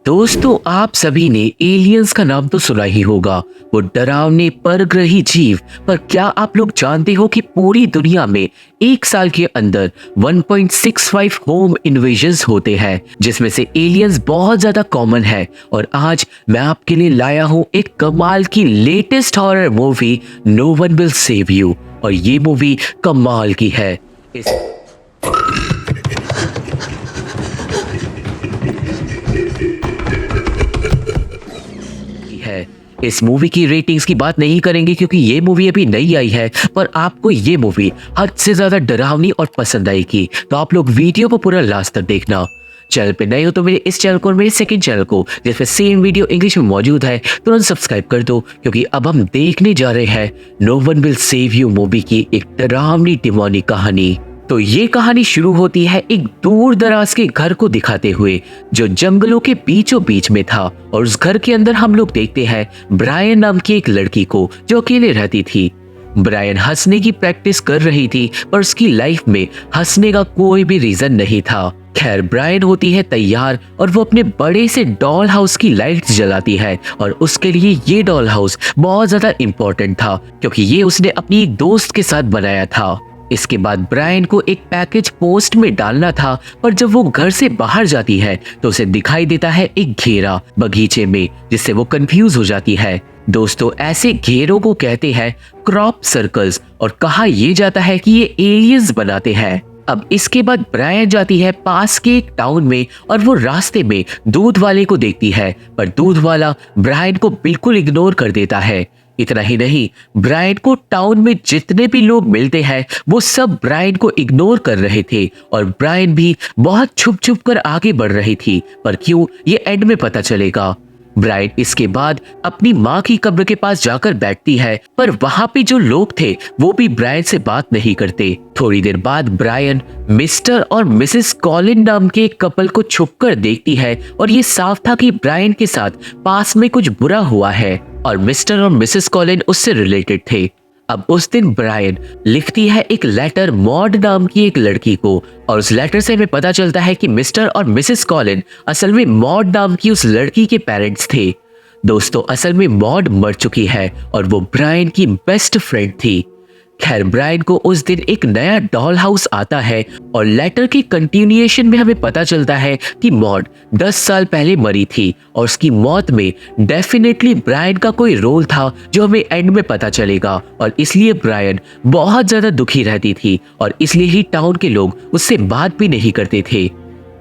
दोस्तों, आप सभी ने एलियंस का नाम तो सुना ही होगा। वो डरावने परग्रही जीव। पर क्या आप लोग जानते हो कि पूरी दुनिया में एक साल के अंदर 1.65 होम इन्वेजन्स होते हैं, जिसमें से एलियंस बहुत ज्यादा कॉमन है। और आज मैं आपके लिए लाया हूँ एक कमाल की latest horror movie, no one will save you. और ये मूवी कमाल की है। इस मूवी की रेटिंग्स की बात नहीं करेंगे क्योंकि ये मूवी अभी नई आई है, पर आपको ये मूवी हद से ज्यादा डरावनी और पसंद आएगी। तो आप लोग वीडियो को पूरा लास्ट तक देखना। चैनल पे नए हो तो मेरे इस चैनल को और मेरे सेकंड चैनल को, जिसमें सेम वीडियो इंग्लिश में मौजूद है, तुरंत सब्सक्राइब कर दो, क्योंकि अब हम देखने जा रहे हैं no one will save you movie की एक डरावनी डिमोनिक कहानी। तो ये कहानी शुरू होती है एक दूर दराज के घर को दिखाते हुए, जो जंगलों के बीचों बीच में था। और उस घर के अंदर हम लोग देखते हैं ब्रायन नाम की एक लड़की को, जो अकेले रहती थी। ब्रायन हंसने की प्रैक्टिस कर रही थी, पर उसकी लाइफ में हंसने का कोई भी रीजन नहीं था। खैर, ब्रायन होती है तैयार और वो अपने बड़े से डॉल हाउस की लाइट्स जलाती है। और उसके लिए ये डॉल हाउस बहुत ज्यादा इंपॉर्टेंट था, क्योंकि ये उसने अपनी एक दोस्त के साथ बनाया था। इसके बाद ब्रायन को एक पैकेज पोस्ट में डालना था, पर जब वो घर से बाहर जाती है तो उसे दिखाई देता है एक घेरा बगीचे में, जिससे वो कंफ्यूज हो जाती है। दोस्तों, ऐसे घेरों को कहते हैं क्रॉप सर्कल्स, और कहा यह जाता है कि ये एलियंस बनाते हैं। अब इसके बाद ब्रायन जाती है पास के एक टाउन में, और वो रास्ते में दूध वाले को देखती है, पर दूध वाला ब्रायन को बिल्कुल इग्नोर कर देता है। इतना ही नहीं, ब्रायन को टाउन में जितने भी लोग मिलते हैं वो सब ब्रायन को इग्नोर कर रहे थे, और ब्रायन भी बहुत छुप छुप कर आगे बढ़ रही थी। पर क्यों, ये एंड में पता चलेगा। ब्रायन इसके बाद अपनी माँ की कब्र के पास जाकर बैठती है, पर वहां पे जो लोग थे वो भी ब्रायन से बात नहीं करते। थोड़ी देर बाद ब्रायन मिस्टर और मिसेस कॉलिन नाम के एक कपल को छुपकर देखती है, और ये साफ था कि ब्रायन के साथ पास में कुछ बुरा हुआ है, और मिस्टर और मिसेस कॉलिन उससे रिलेटेड थे। अब उस दिन ब्रायन लिखती है एक लेटर मॉड नाम की एक लड़की को, और उस लेटर से हमें पता चलता है कि मिस्टर और मिसेस कॉलिन असल में मॉड नाम की उस लड़की के पेरेंट्स थे। दोस्तों, असल में मॉड मर चुकी है और वो ब्रायन की बेस्ट फ्रेंड थी। खैर, ब्रायन को उस दिन एक नया डॉल हाउस आता है, और लेटर की कंटिन्यूएशन में हमें पता चलता है कि मॉड 10 साल पहले मरी थी, और उसकी मौत में डेफिनेटली ब्रायन का कोई रोल था, जो हमें एंड में पता चलेगा। और इसलिए ब्रायन बहुत ज्यादा दुखी रहती थी, और इसलिए ही टाउन के लोग उससे बात भी नहीं करते थे।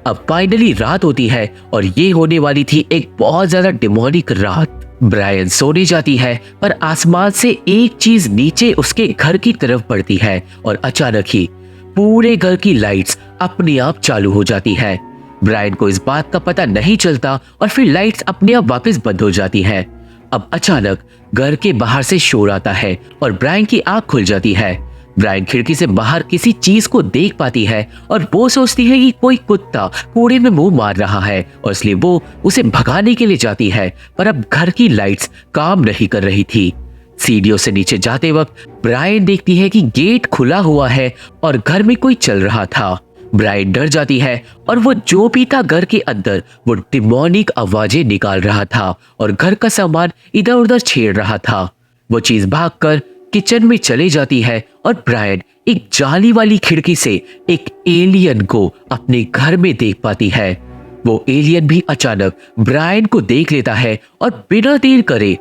अब फाइनली रात होती है, और ये होने वाली थी एक बहुत ज्यादा डिमोनिक रात। ब्रायन सोने जाती है, पर आसमान से एक चीज नीचे उसके घर की तरफ पड़ती है, और अचानक ही पूरे घर की लाइट्स अपने आप चालू हो जाती है। ब्रायन को इस बात का पता नहीं चलता, और फिर लाइट्स अपने आप वापस बंद हो जाती है। अब अचानक घर के बाहर से शोर आता है, और ब्रायन की आंख खुल जाती है। ब्रायन खिड़की से बाहर किसी चीज को देख पाती है, और वो सोचती है कि कोई कुत्ता कूड़े में मुंह मार रहा है, और इसलिए वो उसे भगाने के लिए जाती है। पर अब घर की लाइट्स काम नहीं कर रही थी। सीढ़ियों से नीचे जाते वक्त ब्रायन देखती है कि गेट खुला हुआ है और घर में कोई चल रहा था। ब्रायन डर जाती है, और वो जो भी था घर के अंदर वो डिमोनिक आवाजें निकाल रहा था, और घर का सामान इधर उधर छेड़ रहा था। वो चीज भागकर किचन में चले जाती है, और ब्रायन एक जाली वाली खिड़की से एक एलियन को अपने घर में देख पाती है। वो एलियन भी अचानक ब्रायन को देख लेता है, और बिना देर करे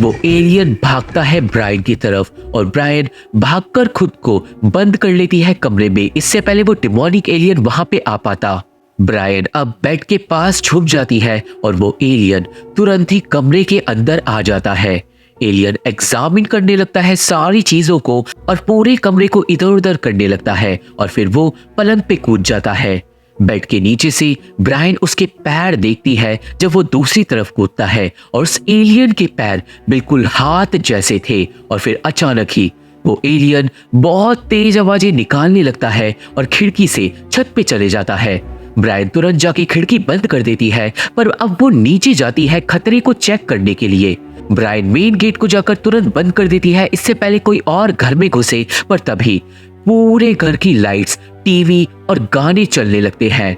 वो एलियन भागता है ब्रायन की तरफ, और ब्रायन भागकर खुद को बंद कर लेती है कमरे में, इससे पहले वो डिमोनिक एलियन वहां पे आ पाता। ब्रायन अब बेड के पास छुप जाती है, और वो एलियन तुरंत ही कमरे के अंदर आ जाता है। एलियन एग्जामिन करने लगता है सारी चीजों को, और पूरे कमरे को इधर उधर करने लगता है, और फिर वो पलंग पे कूद जाता है। बेड के नीचे से ब्रायन उसके पैर देखती है जब वो दूसरी तरफ कूदता है, और उस एलियन के पैर बिल्कुल हाथ जैसे थे। और फिर अचानक ही वो एलियन बहुत तेज आवाजें निकालने लगता है, और खिड़की से छत पे चले जाता है। ब्रायन तुरंत जाके खिड़की बंद कर देती है, पर अब वो नीचे जाती है खतरे को चेक करने के लिए। ब्रायन मेन गेट को जाकर तुरंत बंद कर देती है, इससे पहले कोई और घर में घुसे। पर तभी पूरे घर की लाइट्स, टीवी और गाने चलने लगते हैं।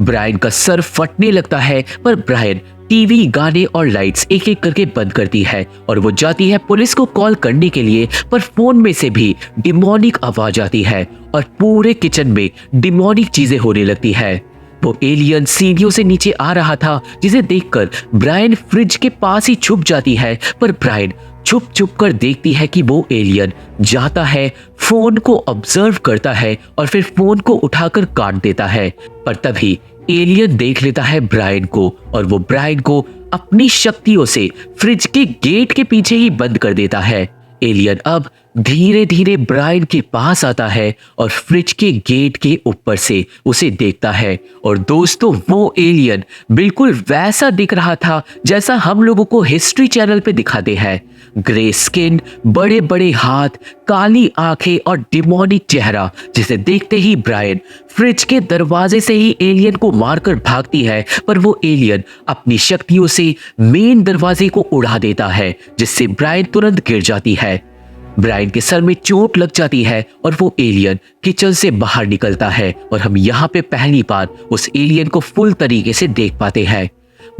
ब्रायन का सर फटने लगता है, पर ब्रायन टीवी, गाने और लाइट्स एक एक करके बंद करती है और वो जाती है पुलिस को कॉल करने के लिए, पर फोन में से भी डिमोनिक आवाज आती है और पूरे किचन में डिमोनिक चीजें होने लगती है। वो एलियन सीढ़ियों से नीचे आ रहा था, जिसे देखकर ब्रायन फ्रिज के पास ही छुप जाती है, पर ब्रायन छुप छुप कर देखती है कि वो एलियन जाता है, फोन को ऑब्जर्व करता है और फिर फोन को उठाकर काट देता है। पर तभी एलियन देख लेता है ब्रायन को और वो ब्रायन को अपनी शक्तियों से फ्रिज के गेट के पीछे ही बंद कर देता है। एलियन अब धीरे धीरे ब्रायन के पास आता है और फ्रिज के गेट के ऊपर से उसे देखता है। और दोस्तों, वो एलियन बिल्कुल वैसा दिख रहा था जैसा हम लोगों को हिस्ट्री चैनल पे दिखाते हैं। ग्रे स्किन, बड़े बड़े हाथ, काली आंखें और डिमोनिक चेहरा, जिसे देखते ही ब्रायन फ्रिज के दरवाजे से ही एलियन को मारकर भागती है, पर वो एलियन अपनी शक्तियों से मेन दरवाजे को उड़ा देता है, जिससे ब्रायन तुरंत गिर जाती है। ब्रायन के सर में चोट लग जाती है और वो एलियन किचन से बाहर निकलता है और हम यहाँ पे पहली बार उस एलियन को फुल तरीके से देख पाते हैं।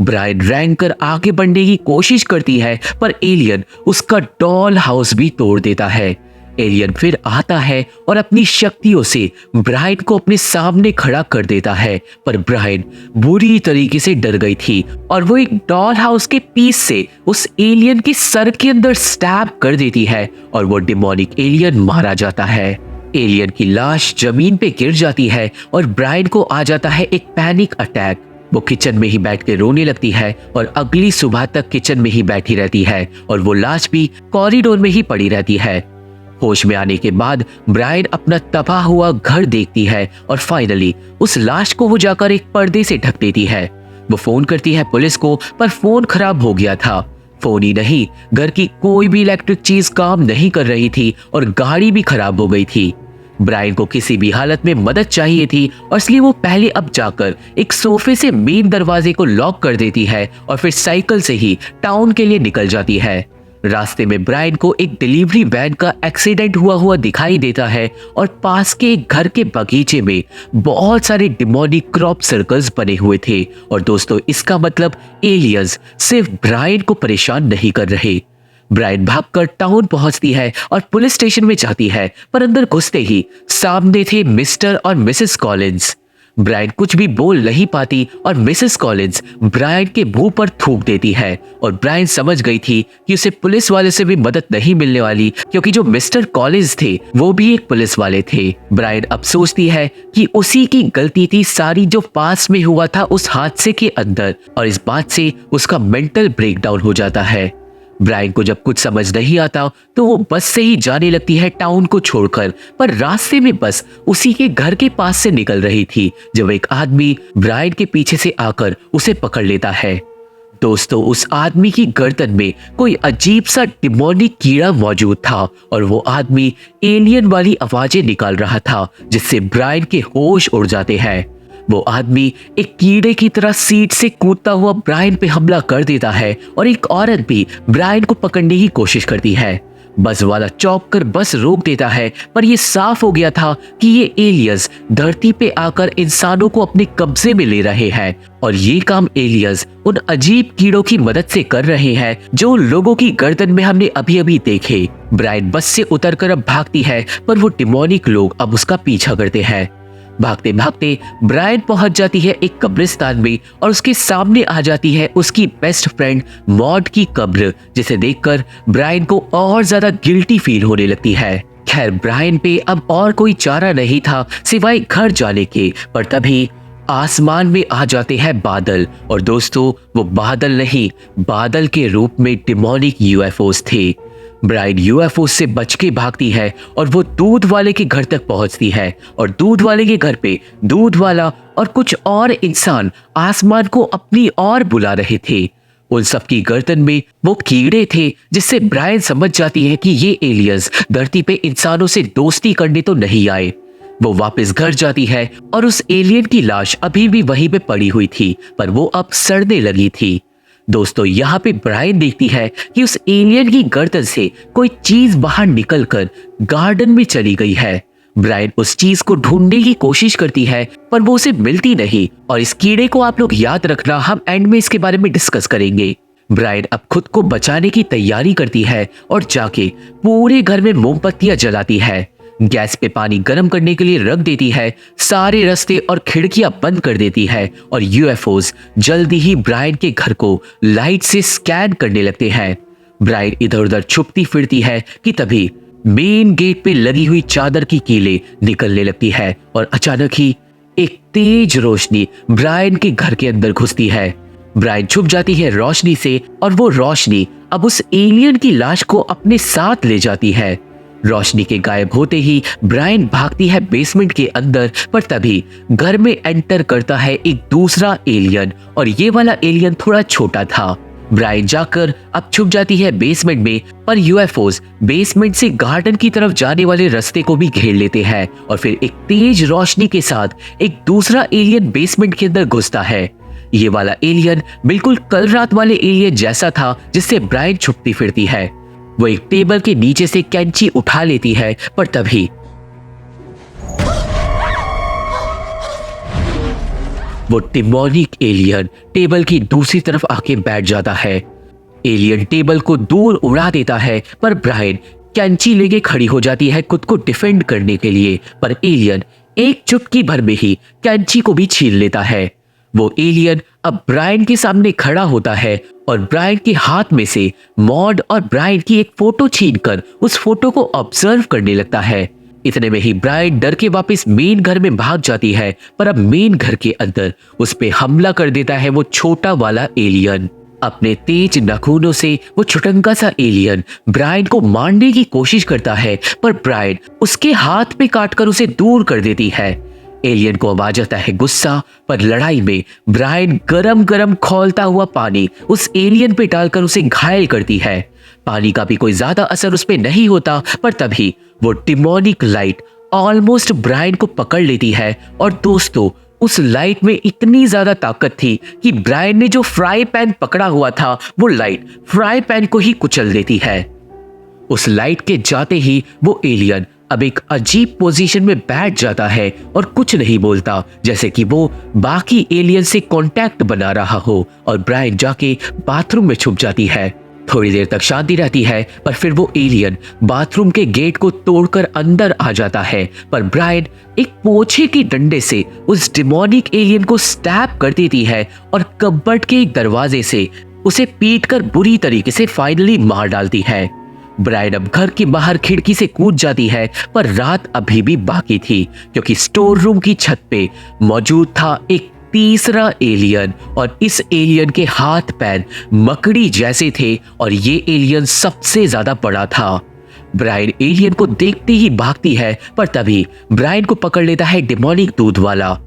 ब्रायन रैंक कर आगे बढ़ने की कोशिश करती है, पर एलियन उसका डॉल हाउस भी तोड़ देता है। एलियन फिर आता है और अपनी शक्तियों से ब्रायन को अपने सामने खड़ा कर देता है, पर ब्रायन बुरी तरीके से डर गई थी और वो एक डॉल हाउस के पीस से उस एलियन के सर के अंदर स्टैब कर देती है और वो डिमोनिक एलियन मारा जाता है। एलियन की लाश जमीन पे गिर जाती है और ब्रायन को आ जाता है एक पैनिक अटैक। वो किचन में ही बैठ के रोने लगती है और अगली सुबह तक किचन में ही बैठी रहती है और वो लाश भी कॉरिडोर में ही पड़ी रहती है। होश में आने के बाद ब्रायन अपना तबाह हुआ घर देखती है और फाइनली उस लाश को वो जाकर एक पर्दे से ढक देती है। वो फोन करती है पुलिस को, पर फोन खराब हो गया था। फोन ही नहीं, घर की कोई भी इलेक्ट्रिक चीज काम नहीं कर रही थी और गाड़ी भी खराब हो गई थी। ब्रायन को किसी भी हालत में मदद चाहिए थी और इसलिए वो पहले अब जाकर एक सोफे से मेन दरवाजे को लॉक कर देती है और फिर साइकिल से ही टाउन के लिए निकल जाती है। रास्ते में ब्रायन को एक डिलीवरी वैन का एक्सीडेंट हुआ दिखाई देता है और पास के एक घर के बगीचे में बहुत सारे डिमोनिक क्रॉप सर्कल्स बने हुए थे। और दोस्तों, इसका मतलब एलियंस सिर्फ ब्रायन को परेशान नहीं कर रहे। ब्रायन भागकर टाउन पहुंचती है और पुलिस स्टेशन में जाती है, पर अंदर घुसते ही सामने थे मिस्टर और मिसेस कॉलिंस। ब्रायन कुछ भी बोल नहीं पाती और मिसेस कॉलिंस ब्रायन के मुंह पर थूक देती है और ब्रायन समझ गई थी कि उसे पुलिस वाले से भी मदद नहीं मिलने वाली, क्योंकि जो मिस्टर कॉलिंस थे वो भी एक पुलिस वाले थे। ब्रायन अब सोचती है कि उसी की गलती थी सारी जो पास में हुआ था उस हादसे के अंदर, और इस बात से उसका मेंटल ब्रेकडाउन हो जाता है। ब्रायन को जब कुछ समझ नहीं आता तो वो बस से ही जाने लगती है टाउन को छोड़कर, पर रास्ते में बस उसी के घर के पास से निकल रही थी जब एक आदमी ब्रायन के पीछे से आकर उसे पकड़ लेता है। दोस्तों, उस आदमी की गर्दन में कोई अजीब सा डिमोनिक कीड़ा मौजूद था और वो आदमी एलियन वाली आवाजें निकाल रहा था, जिससे ब्रायन के होश उड़ जाते हैं। वो आदमी एक कीड़े की तरह सीट से कूदता हुआ ब्रायन पे हमला कर देता है और एक औरत भी ब्रायन को पकड़ने की कोशिश करती है। बस वाला चौंक कर बस रोक देता है, पर यह साफ हो गया था कि ये एलियंस धरती पे आकर इंसानों को अपने कब्जे में ले रहे हैं और ये काम एलियंस उन अजीब कीड़ों की मदद से कर रहे हैं जो लोगों की गर्दन में हमने अभी अभी देखे। ब्रायन बस से उतरकर अब भागती है, पर वो डिमोनिक लोग अब उसका पीछा करते हैं। भागते भागते ब्रायन पहुंच जाती है एक कब्रिस्तान में और उसके सामने आ जाती है उसकी बेस्ट फ्रेंड मॉड की कब्र, जिसे देखकर ब्रायन को और ज्यादा गिल्टी फील होने लगती है। खैर, ब्रायन पे अब और कोई चारा नहीं था सिवाय घर जाने के, पर तभी आसमान में आ जाते हैं बादल। और दोस्तों, वो बादल नहीं, बादल के रूप में डिमोनिक यूएफओस थे। ब्रायन यूएफओ से बच के भागती है और वो दूध वाले के घर तक पहुंचती है और दूध वाले के घर पे दूध वाला और कुछ और इंसान आसमान को अपनी ओर बुला रहे थे। उन सब की गर्दन में वो कीड़े थे, जिससे ब्रायन समझ जाती है कि ये एलियंस धरती पे इंसानों से दोस्ती करने तो नहीं आए। वो वापस घर जाती है और उस एलियन की लाश अभी भी वहीं पे पड़ी हुई थी, पर वो अब सड़ने लगी थी। दोस्तों, यहाँ पे ब्रायन देखती है कि उस एलियन की गर्दन से कोई चीज बाहर निकलकर गार्डन में चली गई है। ब्रायन उस चीज को ढूंढने की कोशिश करती है पर वो उसे मिलती नहीं, और इस कीड़े को आप लोग याद रखना, हम एंड में इसके बारे में डिस्कस करेंगे। ब्रायन अब खुद को बचाने की तैयारी करती है और जाके पूरे घर में मोमबत्तियां जलाती है, गैस पे पानी गर्म करने के लिए रख देती है, सारे रास्ते और खिड़कियां बंद कर देती है, और यूएफओज जल्दी ही ब्रायन के घर को लाइट से स्कैन करने लगते हैं। ब्रायन इधर उधर छुपती फिरती है कि तभी मेन गेट पे लगी हुई चादर की कीलें निकलने लगती है, और अचानक ही एक तेज रोशनी ब्रायन के घर के अंदर घुसती है। ब्रायन छुप जाती है रोशनी से, और वो रोशनी अब उस एलियन की लाश को अपने साथ ले जाती है। रोशनी के गायब होते ही ब्रायन भागती है बेसमेंट के अंदर, पर तभी घर में एंटर करता है एक दूसरा एलियन, और ये वाला एलियन थोड़ा छोटा था। ब्रायन जाकर अब छुप जाती है बेसमेंट में, पर यूएफओज बेसमेंट से गार्डन की तरफ जाने वाले रास्ते को भी घेर लेते हैं, और फिर एक तेज रोशनी के साथ एक दूसरा एलियन बेसमेंट के अंदर घुसता है। ये वाला एलियन बिल्कुल कल रात वाले एलियन जैसा था जिससे ब्रायन छुपती फिरती है। वो एक टेबल के नीचे से कैंची उठा लेती है, पर तभी वो डिमोनिक एलियन टेबल की दूसरी तरफ आके बैठ जाता है। एलियन टेबल को दूर उड़ा देता है, पर ब्रायन कैंची लेके खड़ी हो जाती है खुद को डिफेंड करने के लिए, पर एलियन एक चुटकी भर में ही कैंची को भी छीन लेता है। वो एलियन अब ब्रायन के सामने खड़ा होता है, और ब्रायन के हाथ में से मॉड और ब्रायन की एक फोटो छीनकर उस फोटो को ऑब्जर्व करने लगता है। इतने में ही ब्रायन डर के वापस मेन घर में भाग जाती है, पर अब मेन घर के अंदर उस पे हमला कर देता है वो छोटा वाला एलियन। अपने तेज नाखूनों से वो छुटंका सा एलियन ब्रायन को मारने की कोशिश करता है, पर ब्रायन उसके हाथ पे काटकर उसे दूर कर देती है। एलियन को अब आ जाता है गुस्सा, पर लड़ाई में ब्रायन गरम गरम खौलता हुआ पानी उस एलियन पे डालकर उसे घायल करती है। पानी का भी कोई ज्यादा असर उस पे नहीं होता, पर तभी वो डिमोनिक लाइट ऑलमोस्ट ब्रायन को पकड़ लेती है, और दोस्तों उस लाइट में इतनी ज्यादा ताकत थी कि ब्रायन ने जो फ्राई पैन पकड़ा हुआ था वो लाइट फ्राई पैन को ही कुचल देती है। उस लाइट के जाते ही वो एलियन अब एक अजीब पोजीशन में बैठ जाता है और कुछ नहीं बोलता, जैसे कि वो बाकी एलियन से कांटेक्ट बना रहा हो, और ब्रायन जाके बाथरूम में छुप जाती है। थोड़ी देर तक शांति रहती है, पर फिर वो एलियन बाथरूम के गेट को तोड़कर अंदर आ जाता है, पर ब्रायन एक पोछे के डंडे से उस डिमोनिक एलियन को स्टैब कर देती है, और कबर्ड के एक दरवाजे से उसे पीटकर बुरी तरीके से फाइनली मार डालती है। ब्रायन अब घर के बाहर खिड़की से कूद जाती है, पर रात अभी भी बाकी थी, क्योंकि स्टोर रूम की छत पे मौजूद था एक तीसरा एलियन, और इस एलियन के हाथ पैर मकड़ी जैसे थे, और ये एलियन सबसे ज्यादा बड़ा था। ब्रायन एलियन को देखते ही भागती है, पर तभी ब्रायन को पकड़ लेता है डिमोनिक दूध वाला।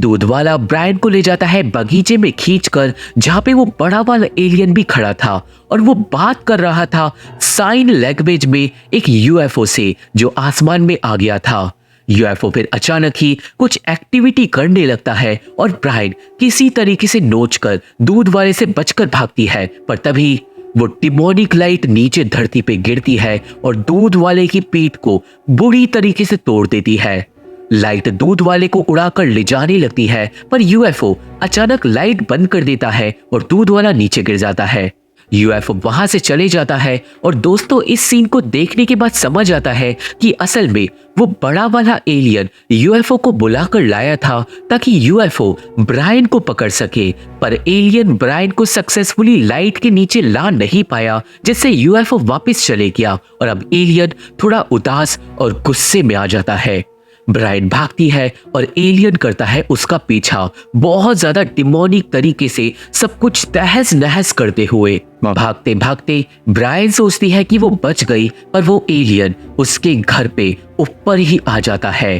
दूध वाला ब्रायन को ले जाता है बगीचे में खींचकर, जहां पे वो बड़ा वाला एलियन भी खड़ा था, और वो बात कर रहा था साइन लैंग्वेज में एक यूएफओ से जो आसमान में आ गया था। यूएफओ फिर अचानक ही कुछ एक्टिविटी करने लगता है, और ब्रायन किसी तरीके से नोचकर दूध वाले से बचकर भागती है, पर तभी वो डिमोनिक लाइट नीचे धरती पे गिरती है और दूध वाले की पीठ को बुरी तरीके से तोड़ देती है। लाइट दूध वाले को उड़ाकर ले जाने लगती है, पर यूएफओ अचानक लाइट बंद कर देता है और दूध वाला नीचे गिर जाता है। यूएफओ वहां से चले जाता है, और दोस्तों इस सीन को देखने के बाद समझ आता है कि असल में वो बड़ा वाला एलियन यूएफओ को बुलाकर लाया था ताकि यूएफओ ब्रायन को पकड़ सके, पर एलियन ब्रायन को सक्सेसफुली लाइट के नीचे ला नहीं पाया, जिससे यूएफओ वापस चले गया, और अब एलियन थोड़ा उदास और गुस्से में आ जाता है। ब्रायन भागती है और एलियन करता है उसका पीछा, बहुत ज्यादा डिमोनिक तरीके से सब कुछ तहस नहस करते हुए। भागते भागते ब्रायन सोचती है कि वो बच गई, पर वो एलियन उसके घर पे ऊपर ही आ जाता है।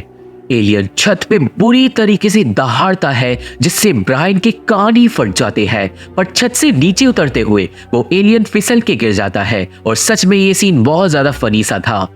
एलियन छत पे बुरी तरीके से दहाड़ता है, जिससे ब्रायन के कान ही फट जाते हैं, पर छत से नीचे उतरते हुए वो एलियन फिसल के गिर जाता है, और सच में ये सीन बहुत ज्यादा फनी सा था।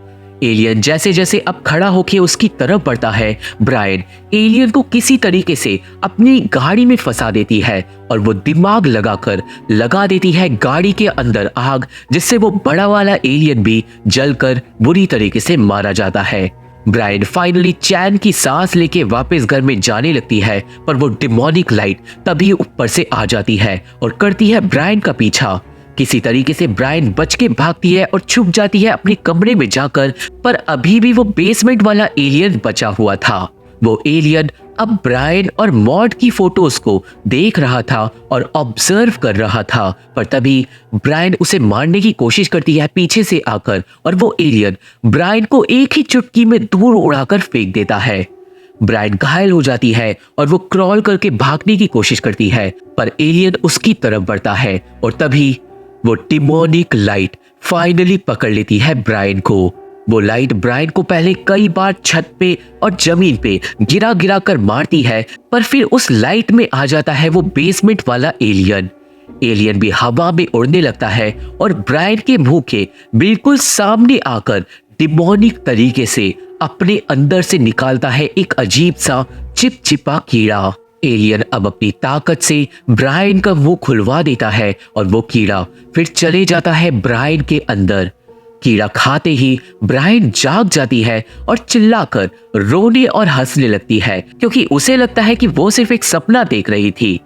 एलियन जैसे जैसे अब खड़ा होके उसकी तरफ बढ़ता है, ब्रायन एलियन को किसी तरीके से अपनी गाड़ी में फंसा देती है, और वो दिमाग लगाकर लगा देती है गाड़ी के अंदर आग, जिससे वो बड़ा वाला एलियन भी जलकर बुरी तरीके से मारा जाता है। ब्रायन फाइनली चैन की सांस लेके वापस घर में जाने लगती है, पर वो डिमोनिक लाइट तभी ऊपर से आ जाती है और करती है ब्रायन का पीछा। किसी तरीके से ब्रायन बच के भागती है और छुप जाती है अपने कमरे में जाकर, पर अभी भी वो बेसमेंट वाला एलियन बचा हुआ था। वो एलियन अब ब्रायन और मॉड की फोटोज को देख रहा था और ऑब्जर्व कर रहा था, पर तभी ब्रायन उसे मारने की कोशिश करती है पीछे से आकर, और वो एलियन ब्रायन को एक ही चुटकी में दूर उड़ाकर फेंक देता है। ब्रायन घायल हो जाती है और वो क्रॉल करके भागने की कोशिश करती है, पर एलियन उसकी तरफ बढ़ता है और तभी वो डिमोनिक लाइट फाइनली पकड़ लेती है ब्रायन को। वो लाइट ब्रायन को पहले कई बार छत पे और जमीन पे गिरा गिरा कर मारती है, पर फिर उस लाइट में आ जाता है वो बेसमेंट वाला एलियन। एलियन भी हवा में उड़ने लगता है और ब्रायन के मुंह के बिल्कुल सामने आकर डिमोनिक तरीके से अपने अंदर से निकालता है एक अजीब सा चिपचिपा कीड़ा। एलियन अब अपनी ताकत से ब्रायन का मुंह खुलवा देता है और वो कीड़ा फिर चले जाता है ब्रायन के अंदर। कीड़ा खाते ही ब्रायन जाग जाती है और चिल्लाकर रोने और हंसने लगती है, क्योंकि उसे लगता है कि वो सिर्फ एक सपना देख रही थी।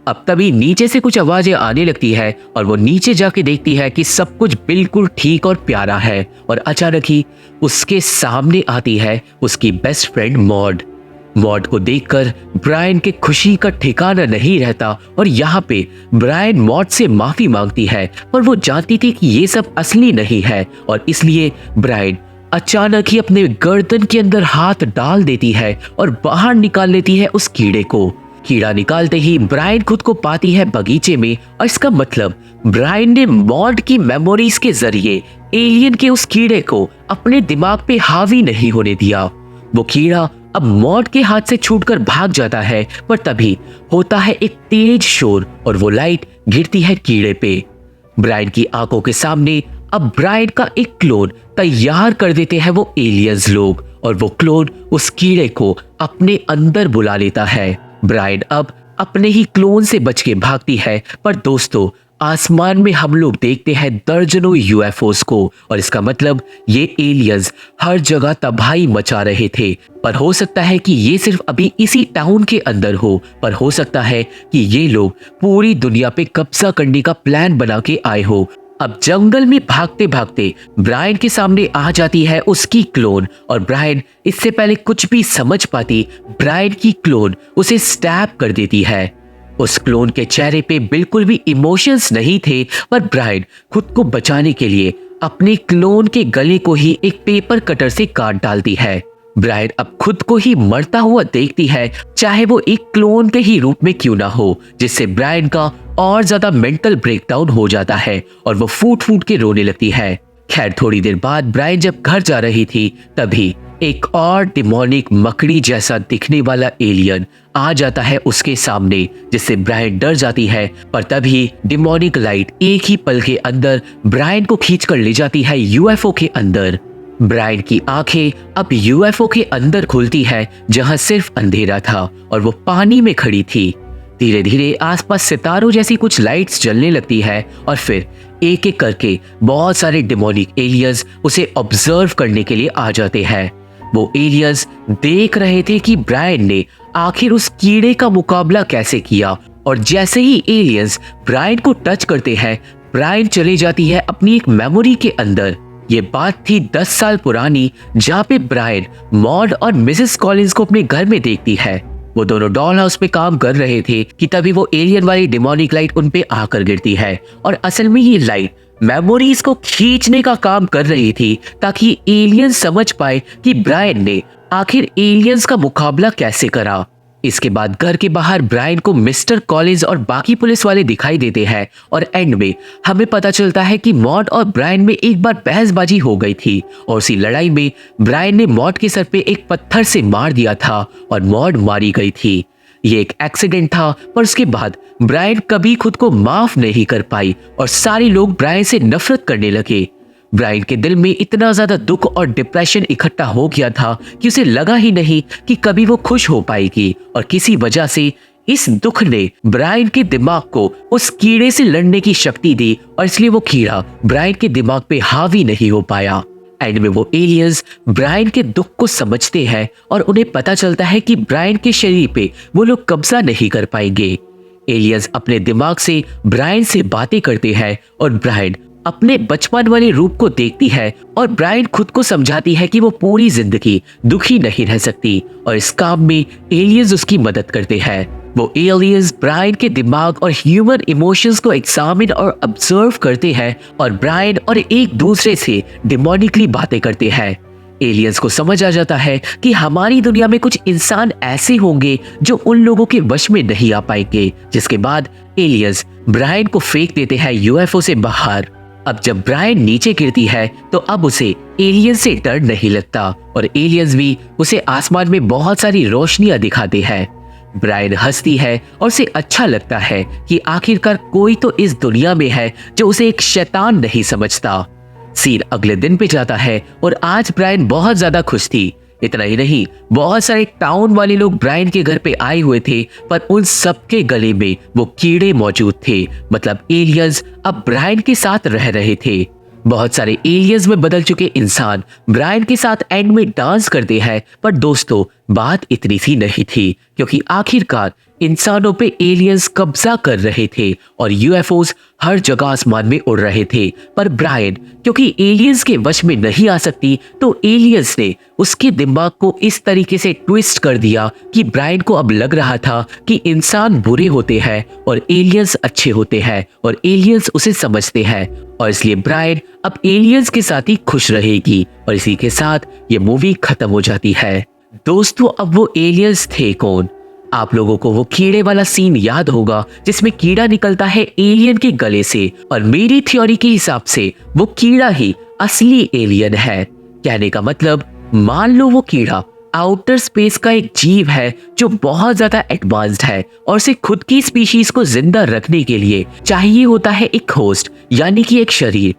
अब तभी नीचे से कुछ आवाजें आने लगती है और वो नीचे जाके देखती है कि सब कुछ बिल्कुल ठीक और प्यारा है, और अचानक ही उसके सामने आती है उसकी बेस्ट फ्रेंड मॉड। मॉड को देखकर ब्रायन के खुशी का ठिकाना नहीं रहता और यहाँ पे ब्रायन मॉड से माफी मांगती है, पर वो जानती थी कि ये सब असली नहीं है, और इसलिए ब्रायन अचानक ही अपने गर्दन के अंदर हाथ डाल देती है और बाहर निकाल लेती है उस कीड़े को। कीड़ा निकालते ही ब्रायन खुद को पाती है बगीचे में, और इसका मतलब ब्रायन ने मॉड की मेमोरीज के जरिए एलियन के उस कीड़े को अपने दिमाग पे हावी नहीं होने दिया। वो कीड़ा अब मॉड के हाथ से छूटकर भाग जाता है, पर तभी होता है एक तेज शोर और वो लाइट गिरती है कीड़े पे। ब्रायन की आंखों के सामने अब ब्रायन का एक क्लोन तैयार कर देते हैं वो एलियंस लोग, और वो क्लोन उस कीड़े को अपने अंदर बुला लेता है। ब्रायन अब अपने ही क्लोन से बच के भागती है, पर दोस्तों आसमान में हम लोग देखते हैं दर्जनों यूएफओस को, और इसका मतलब ये एलियंस हर जगह तबाही मचा रहे थे। पर हो सकता है कि ये सिर्फ अभी इसी टाउन के अंदर हो, पर हो सकता है कि ये लोग पूरी दुनिया पे कब्जा करने का प्लान बना के आए हो। अब जंगल में भागते भागते ब्रायन के सामने आ जाती है उसकी क्लोन, और ब्रायन इससे पहले कुछ भी समझ पाती ब्रायन की क्लोन उसे स्टैब कर देती है। उस क्लोन के चेहरे पे बिल्कुल भी इमोशंस नहीं थे, पर ब्रायन खुद को बचाने के लिए अपने क्लोन के गले को ही एक पेपर कटर से काट डालती है। ब्रायन अब खुद को ही मरता हुआ देखती है, चाहे वो एक क्लोन के ही रूप में क्यों ना हो, जिससे ब्रायन का और ज्यादा मेंटल ब्रेकडाउन हो जाता है और वो फूट फूट के रोने लगती है। खैर थोड़ी देर बाद ब्रायन जब घर जा रही थी, तभी एक और डिमोनिक मकड़ी जैसा दिखने वाला एलियन आ जाता है उसके सामने, जिससे ब्रायन डर जाती है, पर तभी डिमोनिक लाइट एक ही पल के अंदर ब्रायन को खींचकर ले जाती है यूएफओ के अंदर। ब्रायन की आंखें अब यूएफओ के अंदर खुलती है, जहां सिर्फ अंधेरा था और वो पानी में खड़ी थी। धीरे धीरे आसपास सितारों जैसी कुछ लाइट्स जलने लगती है, और फिर एक एक करके बहुत सारे डिमोनिक एलियंस उसे ऑब्जर्व करने के लिए आ जाते हैं। वो एलियंस देख रहे थे कि ब्रायन ने आखिर उस कीड़े का मुकाबला कैसे किया, और जैसे ही एलियंस ब्रायन को टच करते हैं, ब्रायन चली जाती है अपनी एक मेमोरी के अंदर। ये बात थी 10 साल पुरानी, जहाँ पे ब्रायन मॉड और मिसेस कॉलिंस को अपने घर में देखती है। वो दोनों डॉल हाउस पे काम कर रहे थे कि तभी वो एलियन वाली डिमोनिक लाइट उन पे आकर गिरती है, और असल में ये लाइट मेमोरीज को खींचने का काम कर रही थी, ताकि एलियन समझ पाए कि ब्रायन ने आखिर एलियंस का मुकाबला कैसे करा। इसके बाद घर के बाहर ब्रायन को मिस्टर कॉलिंस और बाकी पुलिस वाले दिखाई देते हैं, और एंड में हमें पता चलता है कि मॉड और ब्रायन में एक बार बहसबाजी हो गई थी, और उसी लड़ाई में ब्रायन ने मॉड के सर पे एक पत्थर से मार दिया था और मॉड मारी गई थी। ये एक एक्सीडेंट था, पर उसके बाद ब्रायन कभी खुद को माफ नहीं कर पाई और सारे लोग ब्रायन से नफरत करने लगे। ब्रायन के दिल में इतना ज्यादा दुख और डिप्रेशन इकट्ठा हो गया था कि उसे लगा ही नहीं कि कभी वो खुश हो पाएगी, और किसी वजह से इस दुख ने ब्रायन के दिमाग को उस कीड़े से लड़ने की शक्ति दी, और इसलिए वो कीड़ा ब्रायन के दिमाग पे हावी नहीं हो पाया। एंड में वो एलियंस ब्रायन के दुख को समझते हैं और उन्हें पता चलता है कि ब्रायन के शरीर पे वो लोग कब्जा नहीं कर पाएंगे। एलियंस अपने दिमाग से ब्रायन से बातें करते हैं और ब्रायन अपने बचपन वाले रूप को देखती है और ब्रायन खुद को समझाती है कि वो पूरी जिंदगी दुखी नहीं रह सकती और इस काम में एलियंस उसकी मदद करते हैं। वो एलियंस ब्रायन के दिमाग और ह्यूमन इमोशंस को एग्जामिन और ऑब्जर्व करते हैं और ब्रायन और एक दूसरे से डिमोनिकली बातें करते हैं। एलियंस को समझ आ जाता है कि हमारी दुनिया में कुछ इंसान ऐसे होंगे जो उन लोगों के वश में नहीं आ पाएंगे, जिसके बाद एलियंस ब्रायन को फेंक देते हैं यूएफओ से बाहर। अब जब ब्रायन नीचे गिरती है तो अब उसे एलियंस से डर नहीं लगता और एलियंस भी उसे आसमान में बहुत सारी रोशनियां दिखाते हैं। ब्रायन हंसती है और उसे अच्छा लगता है कि आखिरकार कोई तो इस दुनिया में है जो उसे एक शैतान नहीं समझता। सीन अगले दिन पे जाता है और आज ब्रायन बहुत ज्यादा खुश थी। इतना ही नहीं, बहुत सारे टाउन वाले लोग ब्रायन के घर पे आए हुए थे, पर उन सबके गले में वो कीड़े मौजूद थे। मतलब एलियंस अब ब्रायन के साथ रह रहे थे। बहुत सारे एलियंस में बदल चुके इंसान ब्रायन के साथ एंड में डांस करते हैं, पर दोस्तों बात इतनी सी नहीं थी, क्योंकि आखिरकार इंसानों पे एलियंस कब्जा कर रहे थे और यूएफओस हर जगह आसमान में उड़ रहे थे। पर ब्रायन क्योंकि एलियंस के वश में नहीं आ सकती, तो एलियंस ने उसके दिमाग को इस तरीके से ट्विस्ट कर दिया कि ब्रायन को अब लग रहा था कि इंसान बुरे होते हैं और एलियंस अच्छे होते हैं और एलियंस उसे समझते हैं, और इसलिए ब्रायन अब एलियंस के साथ ही खुश रहेगी। और इसी के साथ ये मूवी खत्म हो जाती है। दोस्तों अब वो एलियंस थे कौन? आप लोगों को वो कीड़े वाला सीन याद होगा जिसमें कीड़ा निकलता है एलियन के गले से, और मेरी थ्योरी के हिसाब से वो कीड़ा ही असली एलियन है। कहने का मतलब, मान लो वो कीड़ा आउटर स्पेस का एक जीव है जो बहुत ज्यादा एडवांस्ड है और उसे खुद की स्पीशीज को जिंदा रखने के लिए चाहिए होता है एक होस्ट, यानी कि एक शरीर।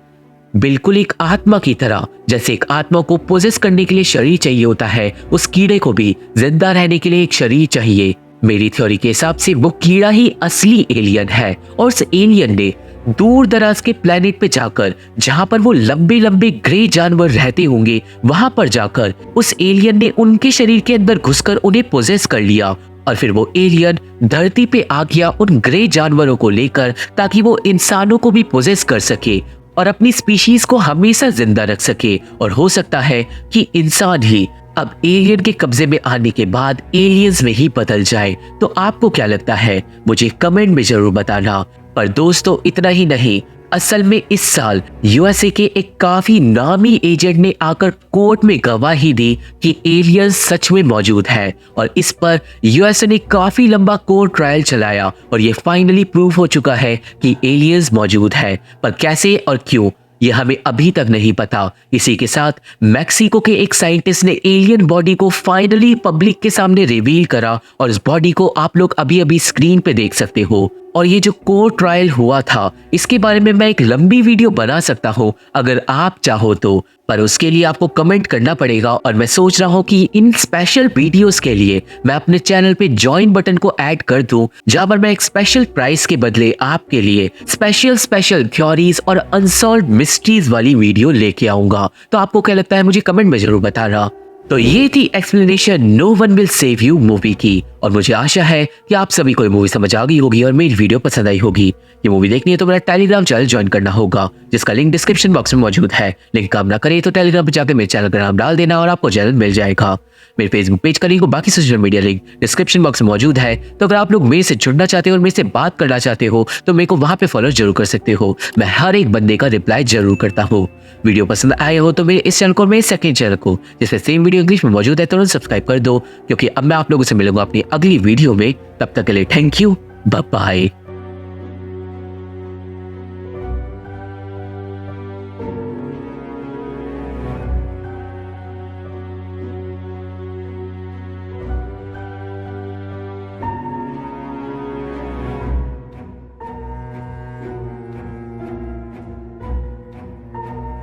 बिल्कुल एक आत्मा की तरह, जैसे एक आत्मा को पोजेस करने के लिए शरीर चाहिए होता है, उस कीड़े को भी जिंदा रहने के लिए एक शरीर चाहिए। मेरी थ्योरी के हिसाब से वो कीड़ा ही असली एलियन है और उस एलियन ने दूर दराज के प्लेनेट पे जाकर, जहां पर वो लंबे लंबे ग्रे जानवर रहते होंगे, वहां पर जाकर उस एलियन ने उनके शरीर के अंदर घुसकर उन्हें पोजेस कर लिया और फिर वो एलियन धरती पे आ गया उन ग्रे जानवरों को लेकर, ताकि वो इंसानों को भी पोजेस कर सके और अपनी स्पीशीज को हमेशा जिंदा रख सके। और हो सकता है कि इंसान ही अब एलियन के कब्जे में आने के बाद एलियंस में ही बदल जाए। तो आपको क्या लगता है, मुझे कमेंट में जरूर बताना। पर दोस्तों इतना ही नहीं, असल में इस साल यूएसए के एक काफी नामी एजेंट ने आकर कोर्ट में गवाही दी कि एलियंस सच में मौजूद है, और इस पर यूएसए ने काफी लंबा कोर्ट ट्रायल चलाया और ये फाइनली प्रूव हो चुका है कि एलियंस मौजूद है। पर कैसे और क्यों, ये हमें अभी तक नहीं पता। इसी के साथ मैक्सिको के एक साइंटिस्ट ने एलियन बॉडी को फाइनली पब्लिक के सामने रिवील करा और इस बॉडी को आप लोग अभी अभी स्क्रीन पे देख सकते हो। और ये जो कोर्ट ट्रायल हुआ था, इसके बारे में मैं एक लंबी वीडियो बना सकता हूँ अगर आप चाहो तो, पर उसके लिए आपको कमेंट करना पड़ेगा। और मैं सोच रहा हूँ कि इन स्पेशल वीडियोस के लिए मैं अपने चैनल पे ज्वाइन बटन को ऐड कर दूं, जहां पर मैं एक स्पेशल प्राइस के बदले आपके लिए स्पेशल थ्योरीज और अनसॉल्व्ड मिस्ट्रीज वाली वीडियो लेके आऊंगा। तो आपको क्या लगता है, मुझे कमेंट में जरूर बताना। तो ये थी explanation no one will save you movie की, और मुझे आशा है कि आप सभी को ये मूवी समझ आ गई होगी और मेरी वीडियो पसंद आई होगी। ये मूवी देखनी है तो मेरा टेलीग्राम चैनल ज्वाइन करना होगा, जिसका लिंक डिस्क्रिप्शन बॉक्स में मौजूद है। लिंक काम ना करे तो टेलीग्राम पर जाकर मेरे चैनल का नाम डाल देना और आपको चैनल मिल जाएगा। मेरे फेसबुक पेज का लिंक और बाकी social media link description box में मौजूद है। तो अगर आप लोग मेरे से जुड़ना चाहते हो और मेरे से बात करना चाहते हो तो मेरे को वहां पे फॉलो जरूर कर सकते हो। मैं हर एक बंदे का रिप्लाई जरूर करता हूँ। वीडियो पसंद आए हो तो मेरे इस चैनल को और मेरे सेकंड चैनल को, जिसमें सेम वीडियो इंग्लिश में मौजूद है, तुरंत सब्सक्राइब कर दो, क्योंकि अब मैं आप लोगों से मिलूंगा अपनी अगली वीडियो में। तब तक के लिए थैंक यू, बाय बाय।